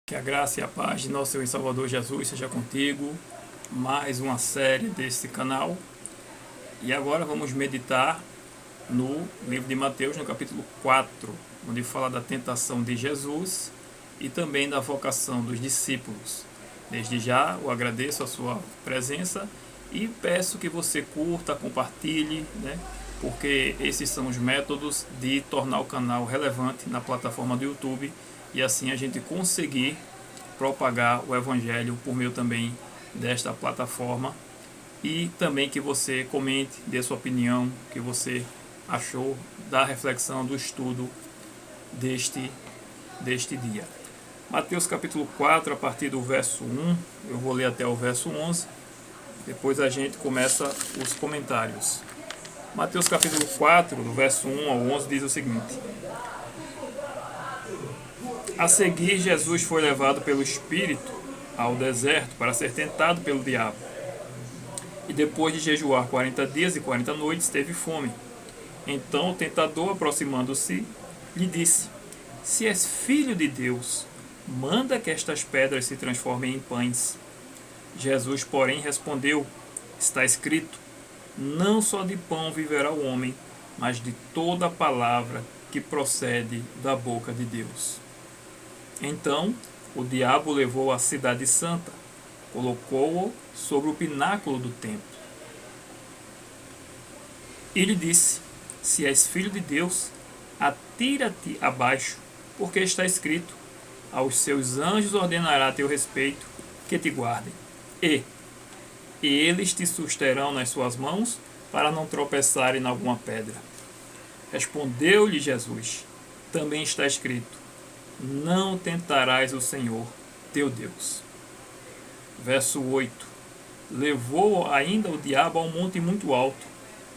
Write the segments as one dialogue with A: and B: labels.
A: Que a graça e a paz de nosso Senhor e Salvador Jesus seja contigo. Mais uma série desse canal. E agora vamos meditar no livro de Mateus, no capítulo 4, onde fala da tentação de Jesus e também da vocação dos discípulos. Desde já eu agradeço a sua presença e peço que você curta, compartilhe, porque esses são os métodos de tornar o canal relevante na plataforma do YouTube e assim a gente conseguir propagar o Evangelho por meio também desta plataforma. E também que você comente, dê sua opinião, o que você achou da reflexão, do estudo deste dia. Mateus capítulo 4, a partir do verso 1, eu vou ler até o verso 11, depois a gente começa os comentários. Mateus capítulo 4, do verso 1 ao 11, diz o seguinte: A seguir, Jesus foi levado pelo Espírito ao deserto para ser tentado pelo diabo. E depois de jejuar 40 dias e 40 noites, teve fome. Então o tentador, aproximando-se, lhe disse: Se és filho de Deus, manda que estas pedras se transformem em pães. Jesus, porém, respondeu: Está escrito: Não só de pão viverá o homem, mas de toda a palavra que procede da boca de Deus. Então o diabo levou-o à cidade santa, colocou-o sobre o pináculo do templo e lhe disse: Se és filho de Deus, atira-te abaixo, porque está escrito: Aos seus anjos ordenará a teu respeito que te guardem, e eles te susterão nas suas mãos, para não tropeçarem em alguma pedra. Respondeu-lhe Jesus: Também está escrito: Não tentarás o Senhor teu Deus. Verso 8: Levou ainda o diabo a um monte muito alto,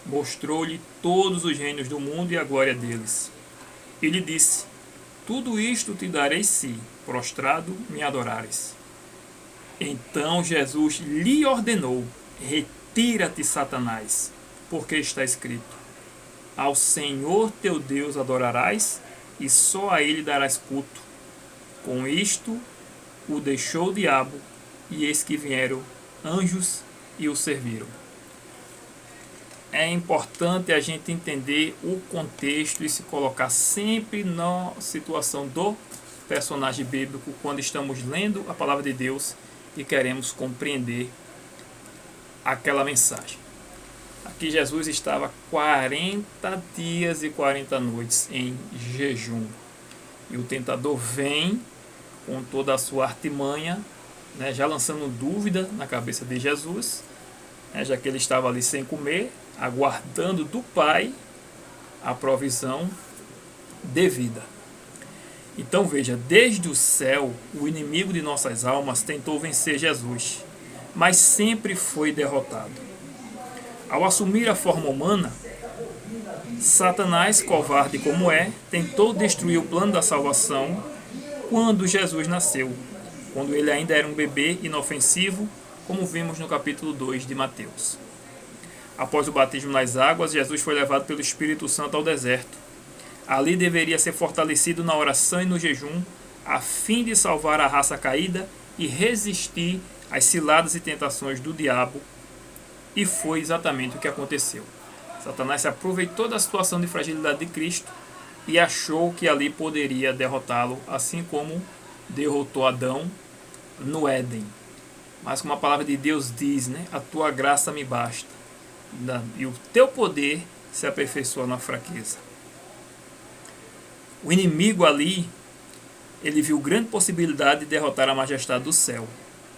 A: mostrou-lhe todos os reinos do mundo e a glória deles. E lhe disse: Tudo isto te darei se, prostrado, me adorares. Então Jesus lhe ordenou: Retira-te, Satanás, porque está escrito: Ao Senhor teu Deus adorarás, e só a ele darás culto. Com isto o deixou o diabo, e eis que vieram anjos e o serviram. É importante a gente entender o contexto e se colocar sempre na situação do personagem bíblico quando estamos lendo a palavra de Deus e queremos compreender aquela mensagem. Aqui Jesus estava 40 dias e 40 noites em jejum. E o tentador vem com toda a sua artimanha, já lançando dúvida na cabeça de Jesus, já que ele estava ali sem comer, aguardando do Pai a provisão devida. Então veja, desde o céu, o inimigo de nossas almas tentou vencer Jesus, mas sempre foi derrotado. Ao assumir a forma humana, Satanás, covarde como é, tentou destruir o plano da salvação quando Jesus nasceu, quando ele ainda era um bebê inofensivo, como vimos no capítulo 2 de Mateus. Após o batismo nas águas, Jesus foi levado pelo Espírito Santo ao deserto. Ali deveria ser fortalecido na oração e no jejum, a fim de salvar a raça caída e resistir às ciladas e tentações do diabo. E foi exatamente o que aconteceu. Satanás se aproveitou da situação de fragilidade de Cristo e achou que ali poderia derrotá-lo, assim como derrotou Adão no Éden. Mas como a palavra de Deus diz, a tua graça me basta, e o teu poder se aperfeiçoa na fraqueza. O inimigo ali, ele viu grande possibilidade de derrotar a majestade do céu,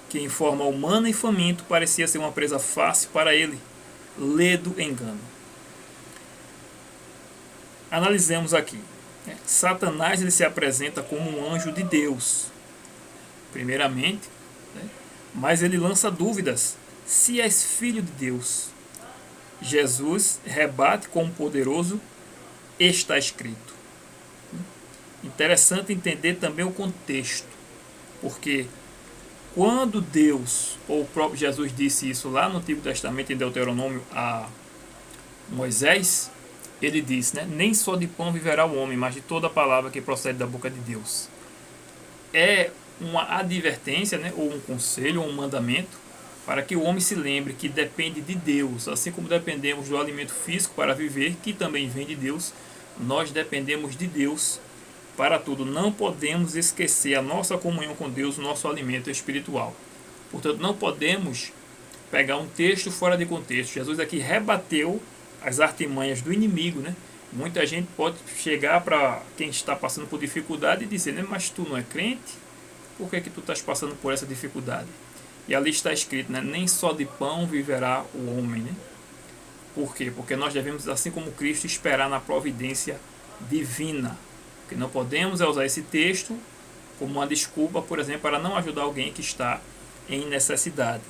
A: que em forma humana e faminto parecia ser uma presa fácil para ele. Ledo engano. Analisemos aqui. Satanás ele se apresenta como um anjo de Deus, primeiramente, mas ele lança dúvidas. Se és filho de Deus, Jesus rebate com um poderoso: está escrito. Interessante entender também o contexto, porque quando Deus, ou o próprio Jesus disse isso lá no Antigo Testamento, em Deuteronômio, a Moisés, ele diz, nem só de pão viverá o homem, mas de toda a palavra que procede da boca de Deus. É uma advertência, né, ou um conselho, ou um mandamento, para que o homem se lembre que depende de Deus, assim como dependemos do alimento físico para viver, que também vem de Deus, nós dependemos de Deus para tudo. Não podemos esquecer a nossa comunhão com Deus, o nosso alimento espiritual. Portanto, não podemos pegar um texto fora de contexto. Jesus aqui rebateu as artimanhas do inimigo, né? Muita gente pode chegar para quem está passando por dificuldade e dizer, né, mas tu não é crente? Por que tu estás passando por essa dificuldade? E ali está escrito, né, nem só de pão viverá o homem, né? Por quê? Porque nós devemos, assim como Cristo, esperar na providência divina. O que não podemos é usar esse texto como uma desculpa, por exemplo, para não ajudar alguém que está em necessidade.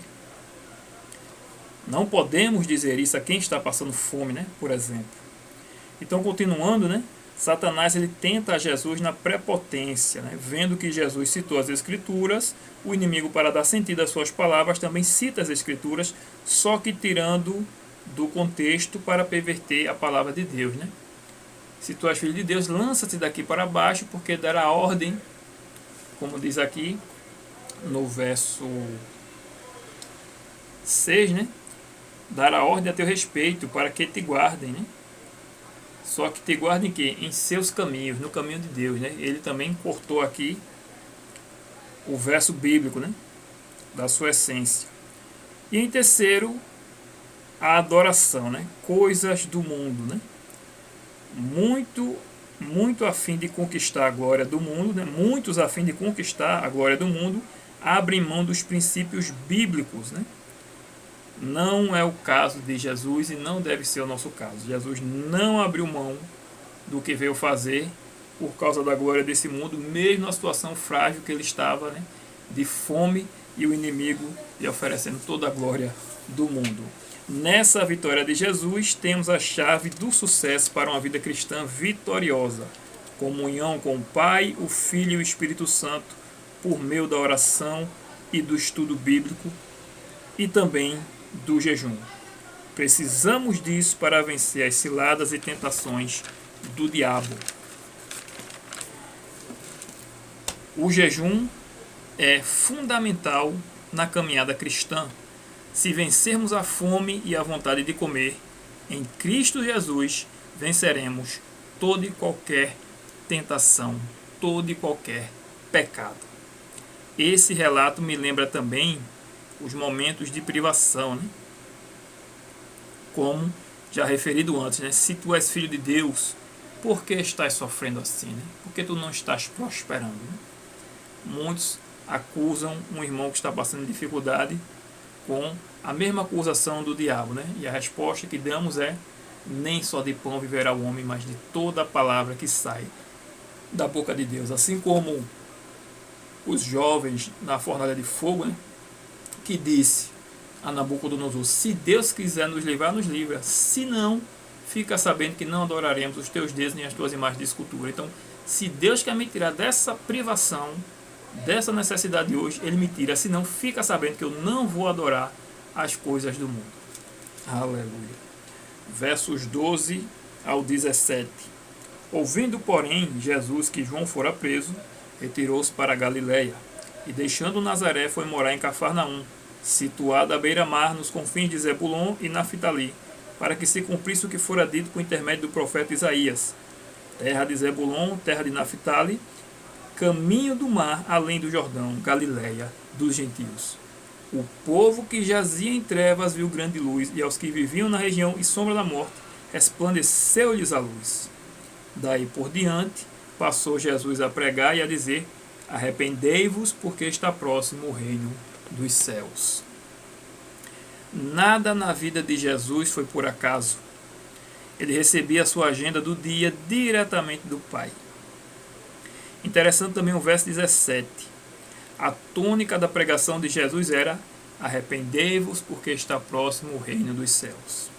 A: Não podemos dizer isso a quem está passando fome, né? Por exemplo. Então, continuando, né? Satanás ele tenta a Jesus na prepotência, né? Vendo que Jesus citou as Escrituras, o inimigo, para dar sentido às suas palavras, também cita as Escrituras, só que tirando do contexto para perverter a palavra de Deus, né? Se tu és filho de Deus, lança-te daqui para baixo, porque dará ordem, como diz aqui no verso 6, né? Dará ordem a teu respeito para que te guardem, né? Só que te guardem que em seus caminhos, no caminho de Deus, né? Ele também cortou aqui o verso bíblico, né? Da sua essência. E em terceiro, a adoração, né? Coisas do mundo, né? Muito a fim de conquistar a glória do mundo, né? Muitos a fim de conquistar a glória do mundo abrem mão dos princípios bíblicos, né? Não é o caso de Jesus e não deve ser o nosso caso. Jesus não abriu mão do que veio fazer por causa da glória desse mundo, mesmo na situação frágil que ele estava, né? De fome, e o inimigo lhe oferecendo toda a glória do mundo. Nessa vitória de Jesus, temos a chave do sucesso para uma vida cristã vitoriosa. Comunhão com o Pai, o Filho e o Espírito Santo, por meio da oração e do estudo bíblico, e também do jejum. Precisamos disso para vencer as ciladas e tentações do diabo. O jejum é fundamental na caminhada cristã. Se vencermos a fome e a vontade de comer, em Cristo Jesus venceremos toda e qualquer tentação, todo e qualquer pecado. Esse relato me lembra também os momentos de privação, né? Como já referido antes, né? Se tu és filho de Deus, por que estás sofrendo assim, né? Por que tu não estás prosperando, né? Muitos acusam um irmão que está passando dificuldade com a mesma acusação do diabo, né? E a resposta que damos é: nem só de pão viverá o homem, mas de toda a palavra que sai da boca de Deus. Assim como os jovens na fornalha de fogo, né? Que disse a Nabucodonosor: se Deus quiser nos livrar, nos livra. Se não, fica sabendo que não adoraremos os teus deuses nem as tuas imagens de escultura. Então, se Deus quer me tirar dessa privação, dessa necessidade de hoje, Ele me tira. Se não, fica sabendo que eu não vou adorar as coisas do mundo. Aleluia. Versos 12 ao 17. Ouvindo, porém, Jesus que João fora preso, retirou-se para a Galiléia, e deixando Nazaré foi morar em Cafarnaum, situada à beira-mar, nos confins de Zebulon e Naftali, para que se cumprisse o que fora dito por intermédio do profeta Isaías: terra de Zebulon, terra de Naftali, caminho do mar além do Jordão, Galiléia dos gentios. O povo que jazia em trevas viu grande luz, e aos que viviam na região e sombra da morte resplandeceu-lhes a luz. Daí por diante passou Jesus a pregar e a dizer: arrependei-vos, porque está próximo o reino dos céus. Nada na vida de Jesus foi por acaso. Ele recebia a sua agenda do dia diretamente do Pai. Interessante também o verso 17. A tônica da pregação de Jesus era: arrependei-vos, porque está próximo o reino dos céus.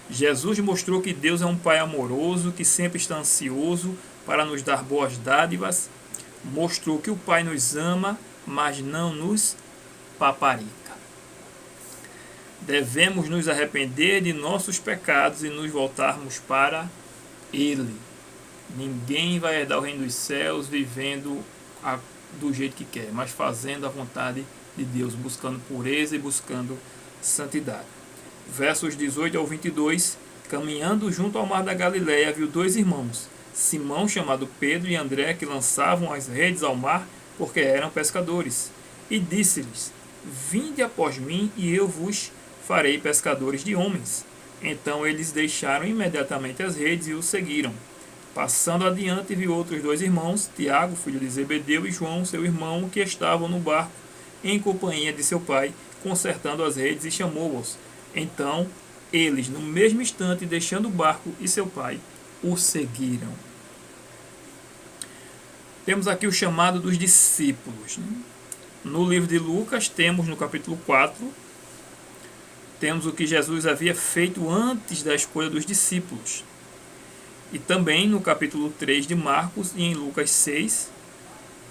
A: Jesus mostrou que Deus é um Pai amoroso, que sempre está ansioso para nos dar boas dádivas. Mostrou que o Pai nos ama, mas não nos paparica. Devemos nos arrepender de nossos pecados e nos voltarmos para Ele. Ninguém vai herdar o reino dos céus vivendo do jeito que quer, mas fazendo a vontade de Deus, buscando pureza e buscando santidade. Versos 18 ao 22, caminhando junto ao mar da Galileia, viu dois irmãos, Simão, chamado Pedro, e André, que lançavam as redes ao mar, porque eram pescadores. E disse-lhes: Vinde após mim, e eu vos farei pescadores de homens. Então eles deixaram imediatamente as redes e o seguiram. Passando adiante, viu outros dois irmãos, Tiago, filho de Zebedeu, e João, seu irmão, que estavam no barco, em companhia de seu pai, consertando as redes, e chamou-os. Então eles, no mesmo instante, deixando o barco e seu pai, o seguiram. Temos aqui o chamado dos discípulos. No livro de Lucas, temos no capítulo 4, temos o que Jesus havia feito antes da escolha dos discípulos. E também no capítulo 3 de Marcos e em Lucas 6,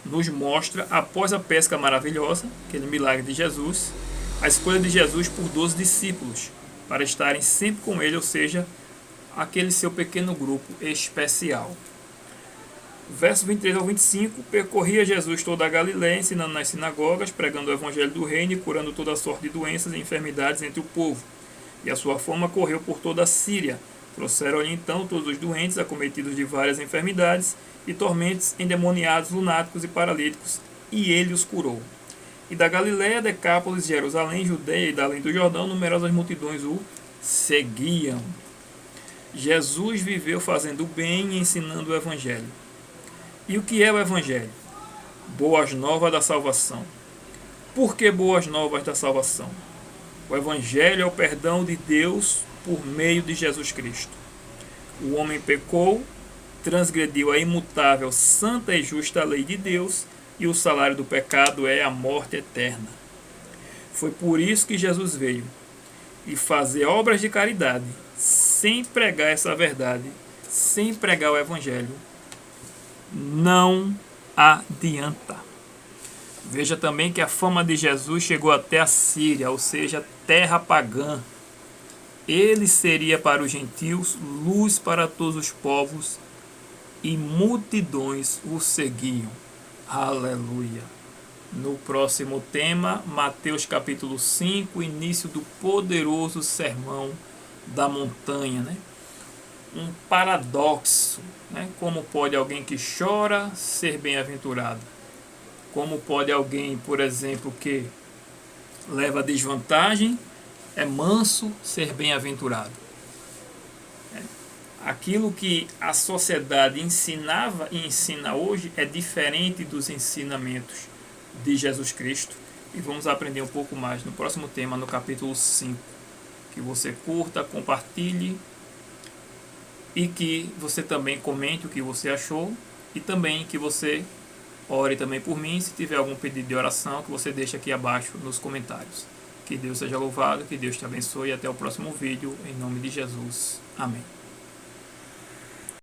A: nos mostra, após a pesca maravilhosa, aquele milagre de Jesus, a escolha de Jesus por 12 discípulos, para estarem sempre com ele, ou seja, aquele seu pequeno grupo especial. Verso 23 ao 25, percorria Jesus toda a Galiléia, ensinando nas sinagogas, pregando o evangelho do reino e curando toda sorte de doenças e enfermidades entre o povo. E a sua fama correu por toda a Síria. Trouxeram-lhe então todos os doentes, acometidos de várias enfermidades e tormentos, endemoniados, lunáticos e paralíticos, e ele os curou. E da Galiléia, Decápolis, Jerusalém, Judeia e da além do Jordão, numerosas multidões o seguiam. Jesus viveu fazendo o bem e ensinando o evangelho. E o que é o evangelho? Boas novas da salvação. Por que boas novas da salvação? O evangelho é o perdão de Deus por meio de Jesus Cristo. O homem pecou, transgrediu a imutável, santa e justa lei de Deus, e o salário do pecado é a morte eterna. Foi por isso que Jesus veio, e fazer obras de caridade, sem pregar essa verdade, sem pregar o evangelho, não adianta. Veja também que a fama de Jesus chegou até a Síria, ou seja, terra pagã. Ele seria para os gentios luz para todos os povos, e multidões o seguiam. Aleluia. No próximo tema, Mateus capítulo 5, início do poderoso sermão da montanha, um paradoxo, Como pode alguém que chora ser bem-aventurado? Como pode alguém, por exemplo, que leva desvantagem, é manso, ser bem-aventurado? Aquilo que a sociedade ensinava e ensina hoje é diferente dos ensinamentos de Jesus Cristo. E vamos aprender um pouco mais no próximo tema, no capítulo 5. Que você curta, compartilhe e que você também comente o que você achou e também que você ore também por mim. Se tiver algum pedido de oração, que você deixe aqui abaixo nos comentários. Que Deus seja louvado, que Deus te abençoe e até o próximo vídeo, em nome de Jesus. Amém.